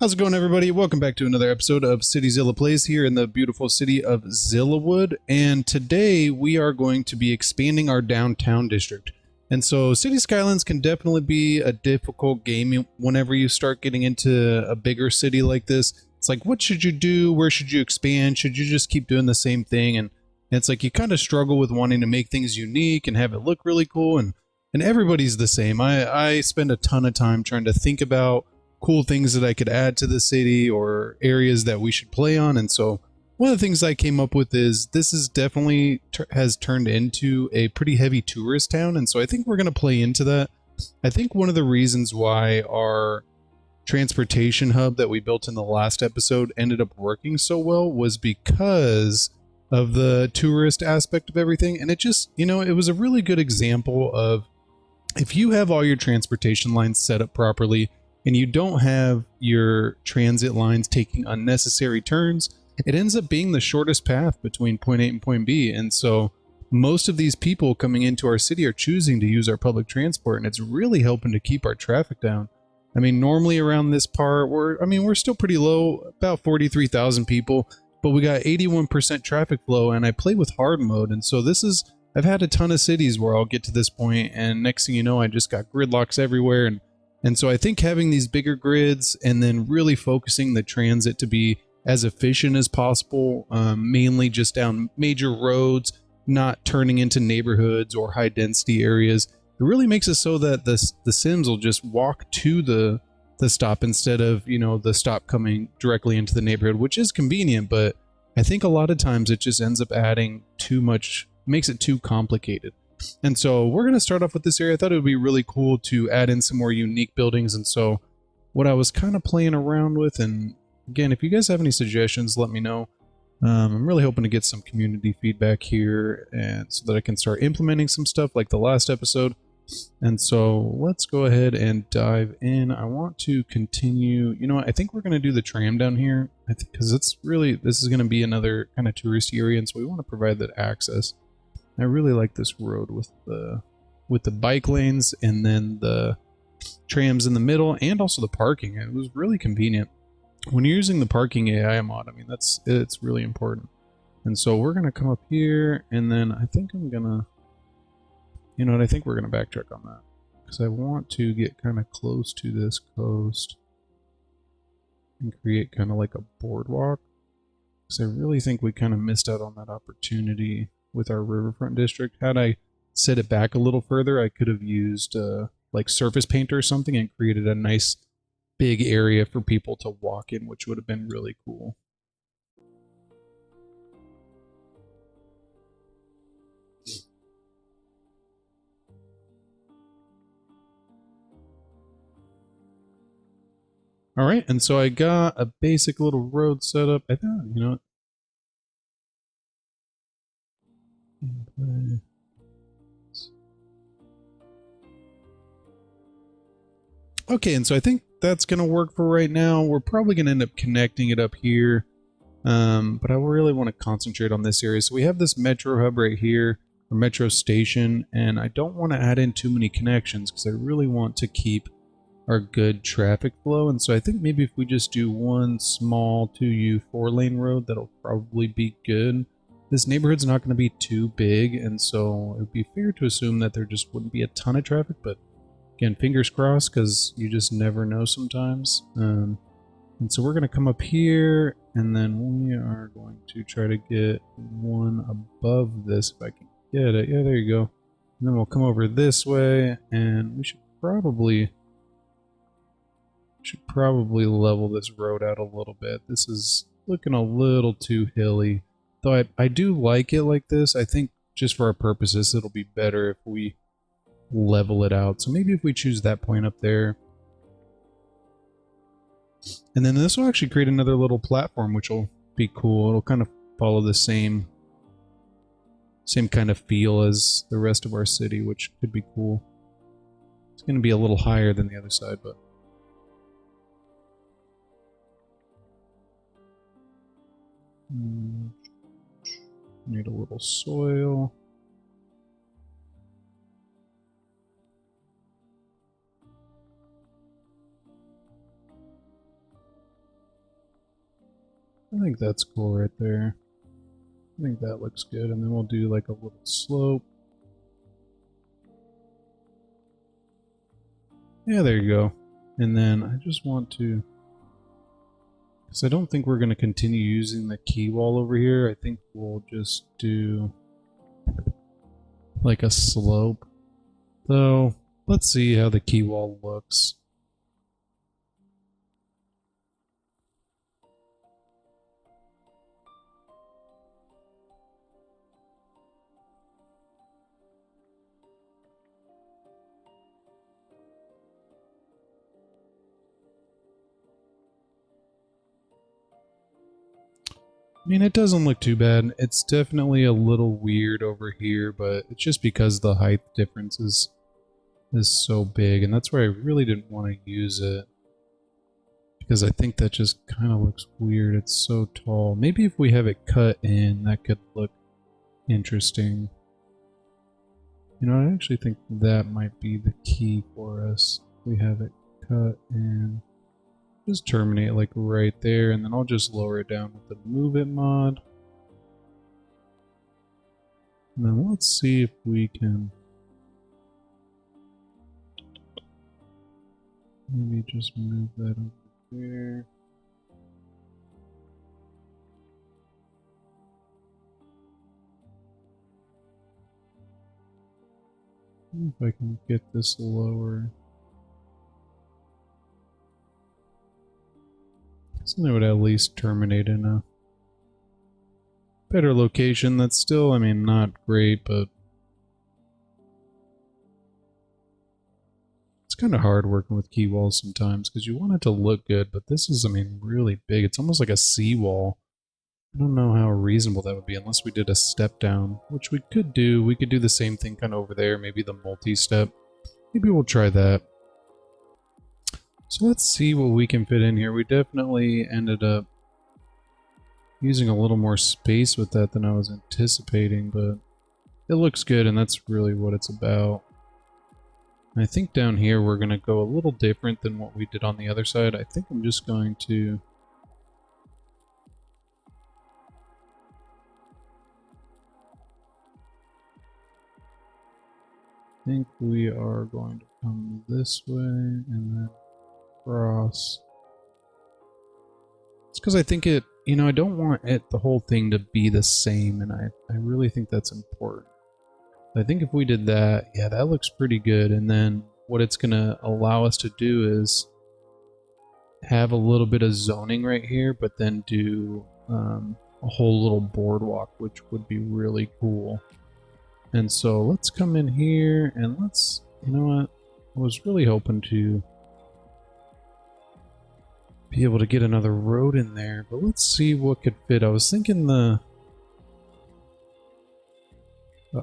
How's it going, everybody? Welcome back to another episode of CityZilla Plays here in the beautiful city of Zillawood. And today we are going to be expanding our downtown district. And so City Skylines can definitely be a difficult game whenever you start getting into a bigger city like this. It's like, what should you do? Where should you expand? Should you just keep doing the same thing? And it's like you kind of struggle with wanting to make things unique and have it look really cool. And everybody's the same. I spend a ton of time trying to think about cool things that I could add to the city or areas that we should play on. And so one of the things I came up with is this is definitely has turned into a pretty heavy tourist town. And so I think we're going to play into that. I think one of the reasons why our transportation hub that we built in the last episode ended up working so well was because of the tourist aspect of everything. And it just, it was a really good example of if you have all your transportation lines set up properly and you don't have your transit lines taking unnecessary turns, it ends up being the shortest path between point A and point B. And so most of these people coming into our city are choosing to use our public transport, and it's really helping to keep our traffic down. I mean, normally around this part, we're still pretty low, about 43,000 people, but we got 81% traffic flow, and I play with hard mode. And so I've had a ton of cities where I'll get to this point, and next thing you know, I just got gridlocks everywhere. And so I think having these bigger grids and then really focusing the transit to be as efficient as possible, mainly just down major roads, not turning into neighborhoods or high density areas, it really makes it so that the Sims will just walk to the stop instead of, the stop coming directly into the neighborhood, which is convenient, but I think a lot of times it just ends up adding too much, makes it too complicated. And so we're going to start off with this area. I thought it would be really cool to add in some more unique buildings. And so what I was kind of playing around with, and again, if you guys have any suggestions, let me know. I'm really hoping to get some community feedback here and so that I can start implementing some stuff like the last episode. And so let's go ahead and dive in. I want to continue. I think we're going to do the tram down here because this is going to be another kind of touristy area. And so we want to provide that access. I really like this road with the bike lanes and then the trams in the middle and also the parking. It was really convenient. When you're using the parking AI mod, I mean, it's really important. And so we're going to come up here, and then I think I think we're going to backtrack on that because I want to get kind of close to this coast and create kind of like a boardwalk, because I really think we kind of missed out on that opportunity with our riverfront district. Had I set it back a little further, I could have used like surface paint or something and created a nice big area for people to walk in, which would have been really cool. All right, and so I got a basic little road set up. I thought, okay, and so I think that's going to work for right now. We're probably going to end up connecting it up here, but I really want to concentrate on this area. So we have this metro hub right here, or metro station, and I don't want to add in too many connections because I really want to keep our good traffic flow. And so I think maybe if we just do one small 2U 4-lane road, that'll probably be good. This neighborhood's not going to be too big, and so it would be fair to assume that there just wouldn't be a ton of traffic, but again, fingers crossed, because you just never know sometimes. And so we're going to come up here, and then we are going to try to get one above this if I can get it. Yeah, there you go. And then we'll come over this way, and we should probably level this road out a little bit. This is looking a little too hilly, though I do like it like this. I think just for our purposes, it'll be better if we level it out. So maybe if we choose that point up there, and then this will actually create another little platform, which will be cool. It'll kind of follow the same kind of feel as the rest of our city, which could be cool. It's going to be a little higher than the other side, but need a little soil. I think that's cool right there. I think that looks good. And then we'll do like a little slope. Yeah, there you go. And then I just want to, because I don't think we're going to continue using the quay wall over here. I think we'll just do like a slope. So let's see how the quay wall looks. I mean, it doesn't look too bad. It's definitely a little weird over here, but it's just because the height difference is so big, and that's why I really didn't want to use it. Because I think that just kind of looks weird. It's so tall. Maybe if we have it cut in, that could look interesting. You know, I actually think that might be the key for us. We have it cut in. Just terminate like right there, and then I'll just lower it down with the move it mod. And then let's see if we can maybe just move that over there. See if I can get this lower. So they would at least terminate in a better location. That's still, I mean, not great, but it's kind of hard working with quay walls sometimes because you want it to look good, but this is, I mean, really big. It's almost like a seawall. I don't know how reasonable that would be unless we did a step down, which we could do. We could do the same thing kind of over there, maybe the multi-step. Maybe we'll try that. So let's see what we can fit in here. We definitely ended up using a little more space with that than I was anticipating, but it looks good, and that's really what it's about. And I think down here we're going to go a little different than what we did on the other side. I think I'm just going to... I think we are going to come this way and then cross. It's because I think it, you know, I don't want it, the whole thing to be the same, and I really think that's important. I think if we did that, yeah, that looks pretty good. And then what it's going to allow us to do is have a little bit of zoning right here, but then do a whole little boardwalk, which would be really cool. And so let's come in here and let's, you know what, I was really hoping to be able to get another road in there, but let's see what could fit. I was thinking the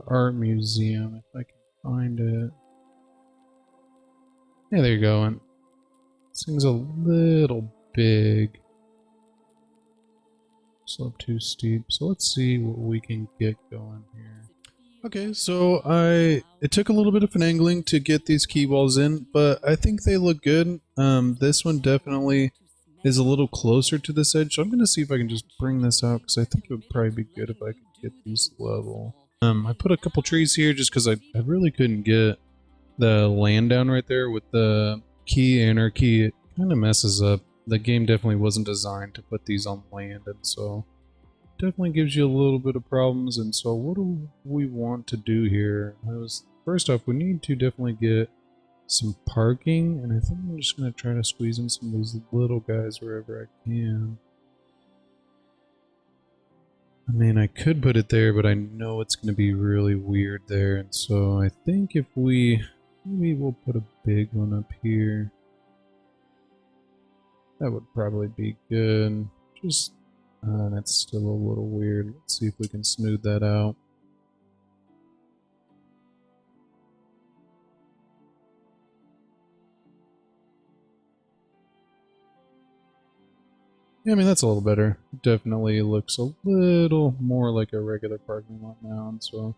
art museum, if I can find it. Yeah, there you go. And this thing's a little big. Slope too steep. So let's see what we can get going here. Okay, so it took a little bit of finagling to get these quay walls in, but I think they look good. This one definitely is a little closer to this edge, so I'm going to see if I can just bring this out, because I think it would probably be good if I could get these level. I put a couple trees here just because I really couldn't get the land down right there with the quay anarchy. It kind of messes up. The game definitely wasn't designed to put these on land, and so definitely gives you a little bit of problems. And so what do we want to do here? First off, we need to definitely get some parking, and I think I'm just going to try to squeeze in some of these little guys wherever I can. I mean, I could put it there, but I know it's going to be really weird there, and so I think if maybe we'll put a big one up here. That would probably be good. Just that's still a little weird. Let's see if we can smooth that out. Yeah, I mean, that's a little better. Definitely looks a little more like a regular parking lot now, and so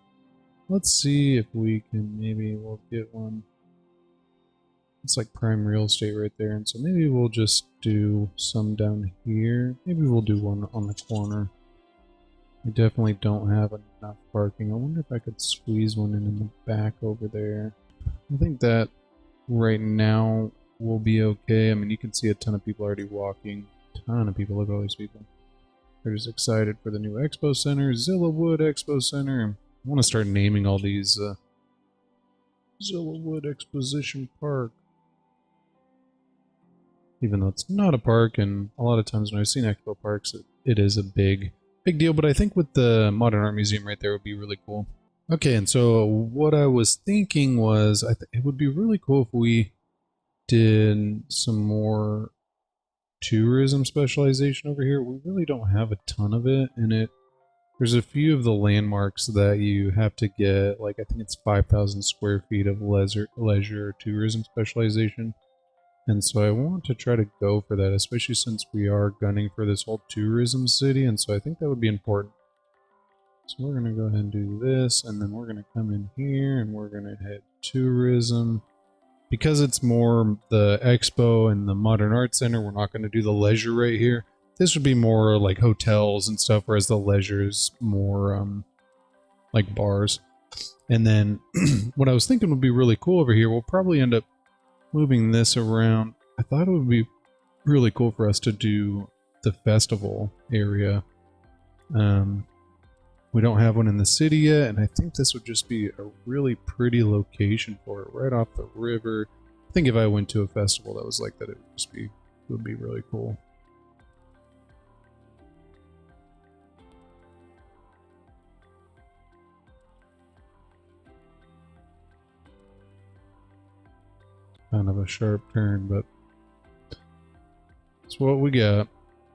let's see if we can we'll get one It's like prime real estate right there, and so maybe we'll just do some down here. Maybe we'll do one on the corner. We definitely don't have enough parking. I wonder if I could squeeze one in the back over there. I think that right now will be okay. I mean, you can see a ton of people already walking. Ton of people. Look at all these people. They're just excited for the new expo center, Zillawood Expo Center. I want to start naming all these Zillawood Exposition Park. Even though it's not a park, and a lot of times when I've seen expo parks, it is a big deal. But I think with the Modern Art Museum right there would be really cool. Okay, and so what I was thinking was it would be really cool if we did some more tourism specialization over here. We really don't have a ton of it, and there's a few of the landmarks that you have to get, like I think it's 5,000 square feet of leisure tourism specialization. And so I want to try to go for that, especially since we are gunning for this whole tourism city, and so I think that would be important. So we're going to go ahead and do this, and then we're going to come in here, and we're going to hit tourism. Because it's more the expo and the Modern Art Center, we're not going to do the leisure right here. This would be more like hotels and stuff, whereas the leisure is more like bars. And then what I was thinking would be really cool over here, we'll probably end up moving this around. I thought it would be really cool for us to do the festival area. We don't have one in the city yet, and I think this would just be a really pretty location for it, right off the river. I think if I went to a festival that was like that, it would be really cool. Kind of a sharp turn, but it's what we got.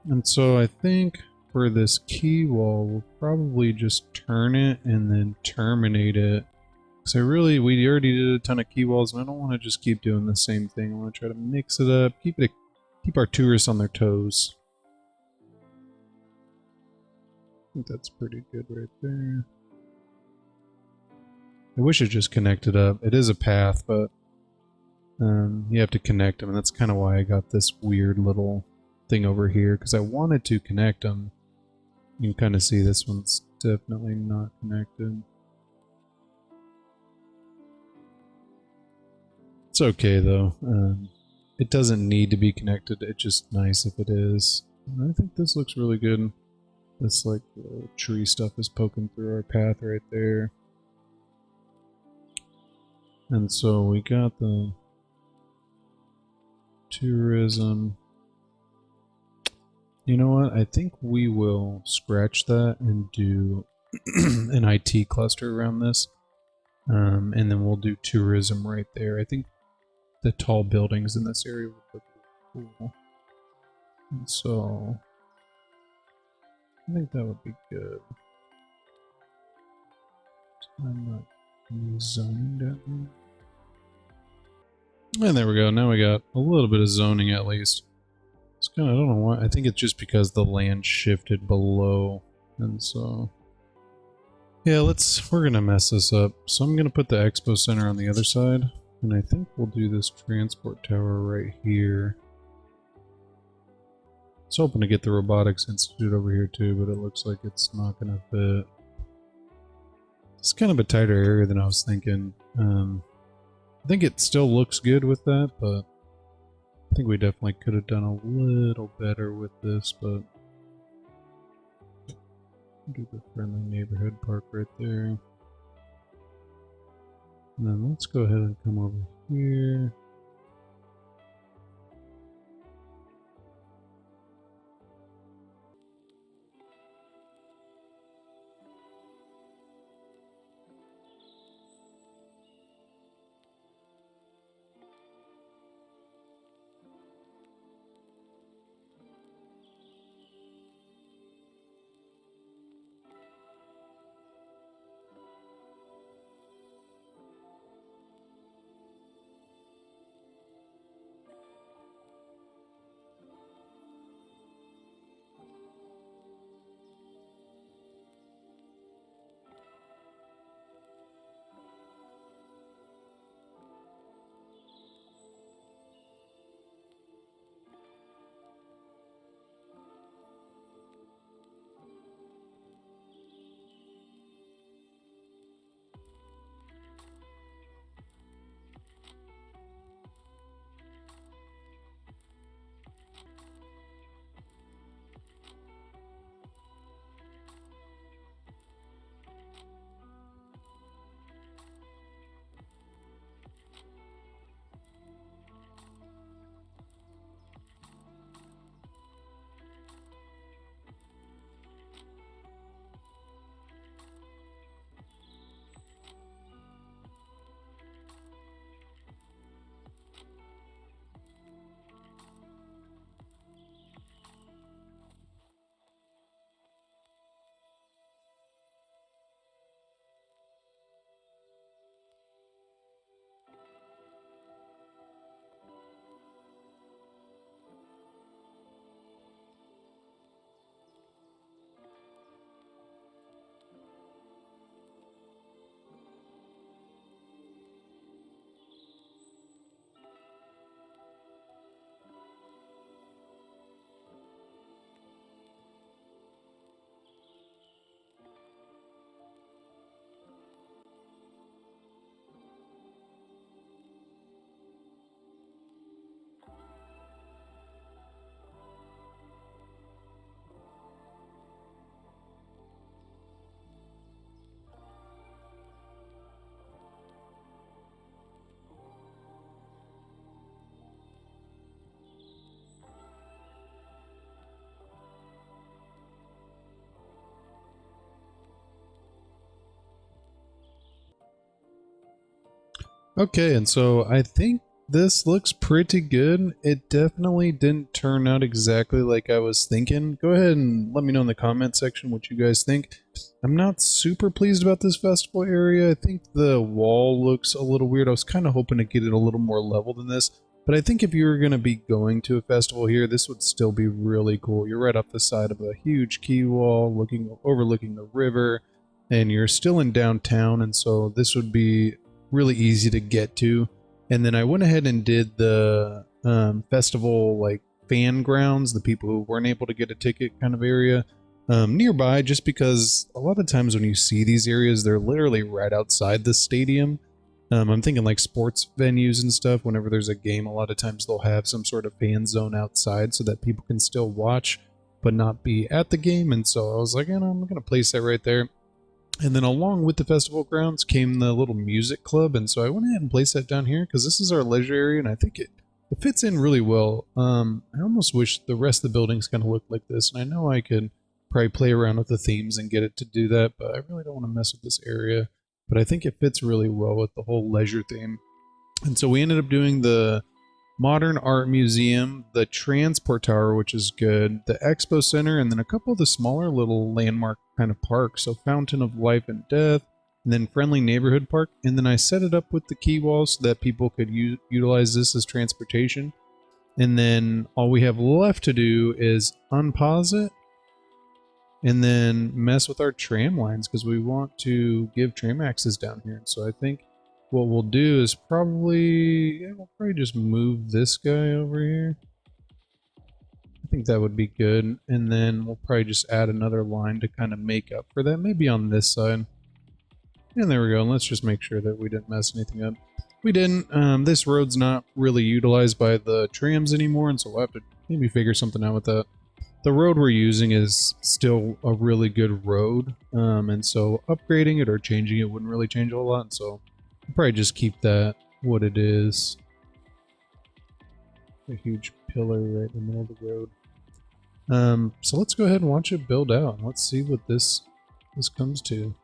And so I think for this quay wall, we'll probably just turn it and then terminate it. So we already did a ton of quay walls, and I don't want to just keep doing the same thing. I want to try to mix it up, keep our tourists on their toes. I think that's pretty good right there. I wish it just connected up. It is a path, but you have to connect them, and that's kind of why I got this weird little thing over here, because I wanted to connect them. You can kind of see this one's definitely not connected. It's okay though. It doesn't need to be connected. It's just nice if it is. And I think this looks really good. This like little tree stuff is poking through our path right there. And so we got the tourism. You know what? I think we will scratch that and do an IT cluster around this. And then we'll do tourism right there. I think the tall buildings in this area would look cool. And so I think that would be good. I'm not zoning down there. And there we go. Now we got a little bit of zoning at least. It's kind of, I don't know why. I think it's just because the land shifted below. And so, yeah, we're going to mess this up. So I'm going to put the expo center on the other side. And I think we'll do this transport tower right here. I was hoping to get the Robotics Institute over here too, but it looks like it's not going to fit. It's kind of a tighter area than I was thinking. I think it still looks good with that, but I think we definitely could have done a little better with this, but do the friendly neighborhood park right there. And then let's go ahead and come over here. Okay, and so I think this looks pretty good. It definitely didn't turn out exactly like I was thinking. Go ahead and let me know in the comment section what you guys think. I'm not super pleased about this festival area. I think the wall looks a little weird. I was kind of hoping to get it a little more level than this. But I think if you were going to be going to a festival here, this would still be really cool. You're right off the side of a huge quay wall, overlooking the river, and you're still in downtown, and so this would be really easy to get to. And then I went ahead and did the festival like fan grounds, the people who weren't able to get a ticket kind of area nearby, just because a lot of times when you see these areas, they're literally right outside the stadium. I'm thinking like sports venues and stuff. Whenever there's a game, a lot of times they'll have some sort of fan zone outside so that people can still watch but not be at the game. And so I was like, I'm going to place that right there. And then along with the festival grounds came the little music club, and so I went ahead and placed that down here because this is our leisure area, and I think it fits in really well. I almost wish the rest of the buildings kind of looked like this, and I know I could probably play around with the themes and get it to do that, but I really don't want to mess with this area. But I think it fits really well with the whole leisure theme. And so we ended up doing the Modern Art Museum, the Transport Tower, which is good, the Expo Center, and then a couple of the smaller little landmark kind of parks. So Fountain of Life and Death, and then Friendly Neighborhood Park. And then I set it up with the quay walls so that people could utilize this as transportation. And then all we have left to do is unpause it and then mess with our tram lines because we want to give tram access down here. And so I think what we'll do is we'll probably just move this guy over here. I think that would be good. And then we'll probably just add another line to kind of make up for that. Maybe on this side. And there we go. And let's just make sure that we didn't mess anything up. We didn't. This road's not really utilized by the trams anymore, and so we'll have to maybe figure something out with that. The road we're using is still a really good road, and so upgrading it or changing it wouldn't really change a whole lot, so I'll probably just keep that what it is. A huge pillar right in the middle of the road. So let's go ahead and watch it build out. Let's see what this comes to.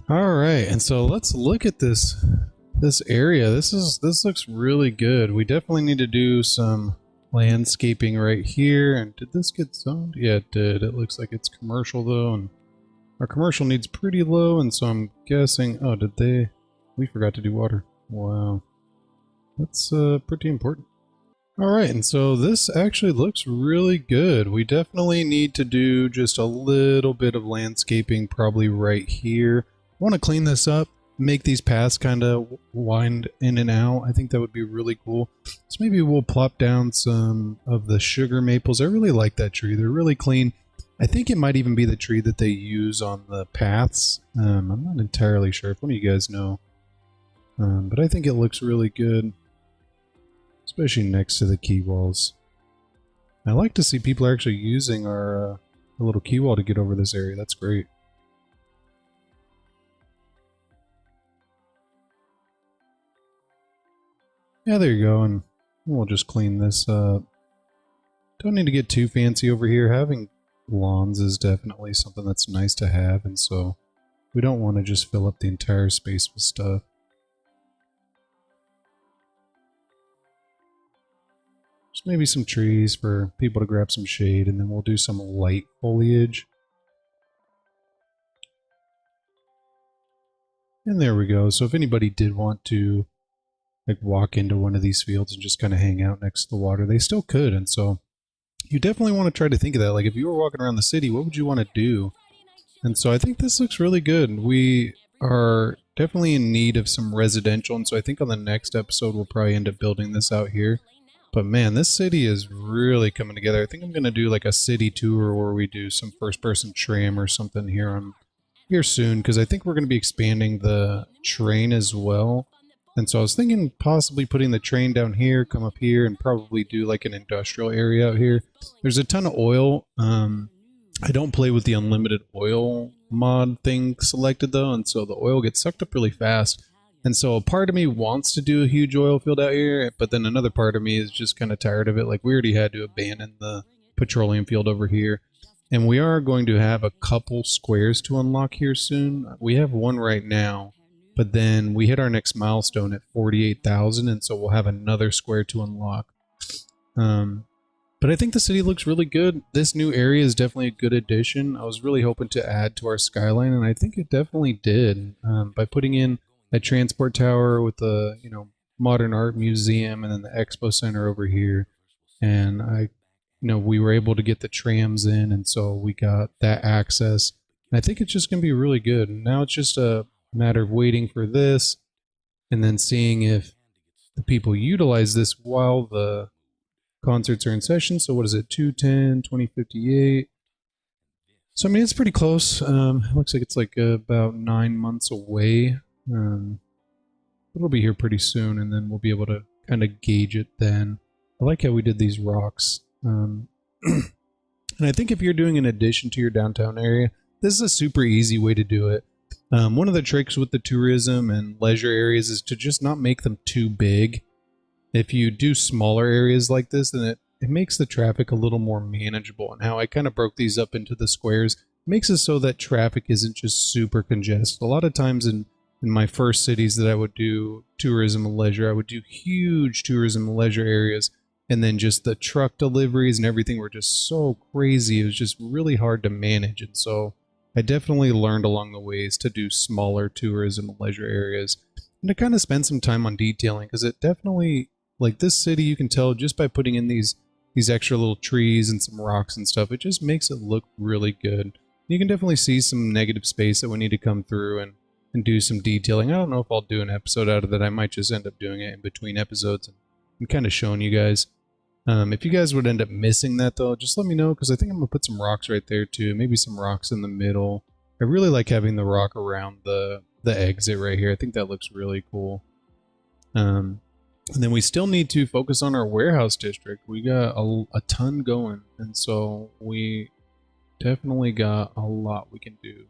All right, and so let's look at this area. This looks really good. We definitely need to do some landscaping right here. And did this get zoned? Yeah, it did. It looks like it's commercial though, and our commercial needs pretty low, and so I'm guessing, oh, we forgot to do water. Wow. That's pretty important. All right, and so this actually looks really good. We definitely need to do just a little bit of landscaping probably right here. I want to clean this up, make these paths kind of wind in and out. I think that would be really cool. So maybe we'll plop down some of the sugar maples. I really like that tree. They're really clean. I think it might even be the tree that they use on the paths. I'm not entirely sure if one of you guys know. But I think it looks really good, especially next to the quay walls. I like to see people actually using our little quay wall to get over this area. That's great. Yeah, there you go, and we'll just clean this up. Don't need to get too fancy over here. Having lawns is definitely something that's nice to have, and so we don't want to just fill up the entire space with stuff. Just maybe some trees for people to grab some shade, and then we'll do some light foliage. And there we go. So if anybody did want to like walk into one of these fields and just kind of hang out next to the water, they still could. And so you definitely want to try to think of that. Like if you were walking around the city, what would you want to do? And so I think this looks really good. We are definitely in need of some residential. And so I think on the next episode, we'll probably end up building this out here. But man, this city is really coming together. I think I'm going to do like a city tour where we do some first person tram or something here soon. Because I think we're going to be expanding the train as well. And so I was thinking possibly putting the train down here, come up here, and probably do like an industrial area out here. There's a ton of oil. I don't play with the unlimited oil mod thing selected though, and so the oil gets sucked up really fast. And so a part of me wants to do a huge oil field out here, but then another part of me is just kind of tired of it. Like, we already had to abandon the petroleum field over here. And we are going to have a couple squares to unlock here soon. We have one right now, but then we hit our next milestone at 48,000, and so we'll have another square to unlock. But I think the city looks really good. This new area is definitely a good addition. I was really hoping to add to our skyline, and I think it definitely did. By putting in a transport tower with a modern art museum and then the expo center over here, and we were able to get the trams in, and so we got that access. And I think it's just going to be really good. And now it's just a matter of waiting for this and then seeing if the people utilize this while the concerts are in session. So what is it, 210 2058? So I mean, it's pretty close. It looks like it's like about 9 months away. It'll be here pretty soon, and then we'll be able to kind of gauge it then. I like how we did these rocks. And I think if you're doing an addition to your downtown area, this is a super easy way to do it. One of the tricks with the tourism and leisure areas is to just not make them too big. If you do smaller areas like this, then it makes the traffic a little more manageable. And how I kind of broke these up into the squares makes it so that traffic isn't just super congested. A lot of times in my first cities that I would do tourism and leisure, I would do huge tourism and leisure areas, and then just the truck deliveries and everything were just so crazy. It was just really hard to manage. And so I definitely learned along the ways to do smaller tourism and leisure areas and to kind of spend some time on detailing, because it definitely, like this city, you can tell just by putting in these extra little trees and some rocks and stuff, it just makes it look really good. You can definitely see some negative space that we need to come through and do some detailing. I don't know if I'll do an episode out of that. I might just end up doing it in between episodes and kind of showing you guys. If you guys would end up missing that though, just let me know, because I think I'm going to put some rocks right there too. Maybe some rocks in the middle. I really like having the rock around the exit right here. I think that looks really cool. And then we still need to focus on our warehouse district. We got a ton going, and so we definitely got a lot we can do.